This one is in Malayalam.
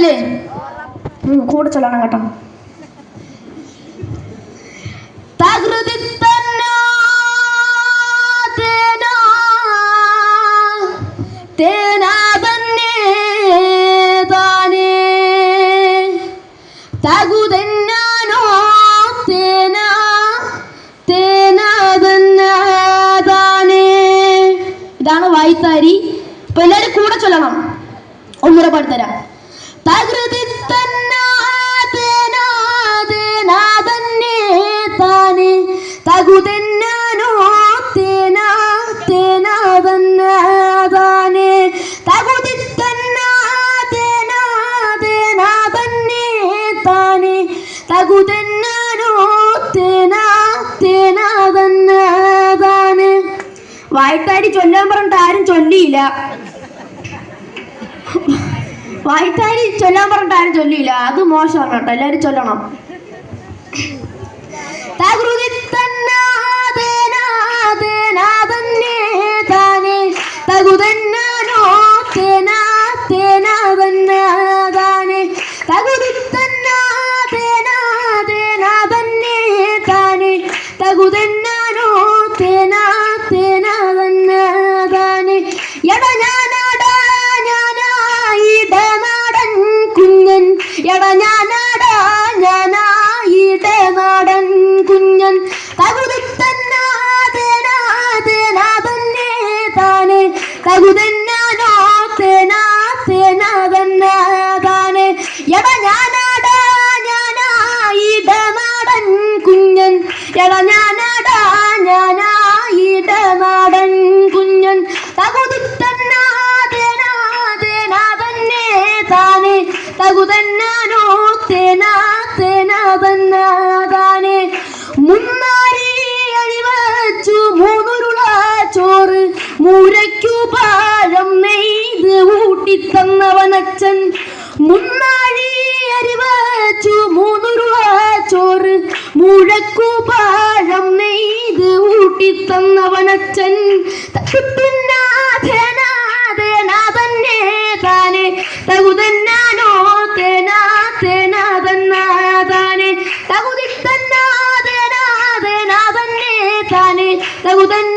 ചൊല്ല്, കൂടെ ചൊല്ലണം കേട്ടോ. തകൃതി തന്നാ തേനാ തേനാ തന്നെ താനേ തകുതെന്നാനോ തേനാ തേനാ തന്നെ താനേ. ഇതാണ് വായ്ത്താരി. അപ്പൊ എല്ലാരും കൂടെ ചൊല്ലണം. ഒന്നുകൂടെ പാടിത്തരാം. തകൃതി തന്നാ തേനാ തേനാ തന്നെ താനേ തകുതെന്നാനോ തേനാ തേനാ തന്നെ താനേ തകുതി തന്നാ തേനാ തേനാ തന്നെ താനേ തകുതെന്നാനോ തേനാ തേനാ തന്നെ താനേ. വായ്ത്താരി ചൊല്ലാൻ പറഞ്ഞിട്ട് ആരും ചൊല്ലിയില്ല. വായ്ത്താരി ചൊല്ലാൻ പറഞ്ഞിട്ട് ആരും ചൊല്ലിയില്ല. അത് മോശമാണ് കേട്ടോ. എല്ലാരും ചൊല്ലണം. തകൃതി തന്നാ തേനാ തേനാ തന്നെ താനേ തകുതെന്നാനോ തേനാ തേനാ തന്നെ താനേ തകുതി തന്നാ തേനാ തേനാ തന്നെ താനേ തകുതെന്നാനോ തേനാ തേനാ തന്നെ താനേ. എട ഞാനാടാ ഞാനായിടനാടൻ കുഞ്ഞൻ എട ഞാനാടാ ഞാനായിടനാടൻ കുഞ്ഞൻ തകുതി തന്നാ തേനാ തേനാ തന്നെ താനേ തകുതെന്നാനോ തേനാ തേനാ തന്നെ താനേ. എട ഞാനാടാ ഞാനായിടനാടൻ കുഞ്ഞൻ എട ഞാനാടാ ഞാനായിടനാടൻ കുഞ്ഞൻ തകുതി തന്നാ തേനാ തേനാ തന്നെ താനേ തകുതെന്നാനോ തേനാ തേനാ തന്നെ താനേ. മുന്നാരി അഴിവച്ചു മൂന്നുരുള ചോറ് മൂരയ്ക്കു പാഴം നെയ്ത് ഊട്ടിത്തന്നവനച്ഛൻ. മുന്നാഴി അരിവച്ചു മൂന്നുരുള ചോറ് മൂഴക്കു പാഴം നെയ്ത് ഊട്ടിത്തന്നവനച്ഛൻ. തകുതെന്നാ തേനാ തേനാ തന്നെ താനേ തകുതെന്നാനോ തേനാ തേനാ തന്നെ താനേ തകുതി തന്നാ തേനാ തേനാ തന്നെ താനേ തകുതെന്നാനോ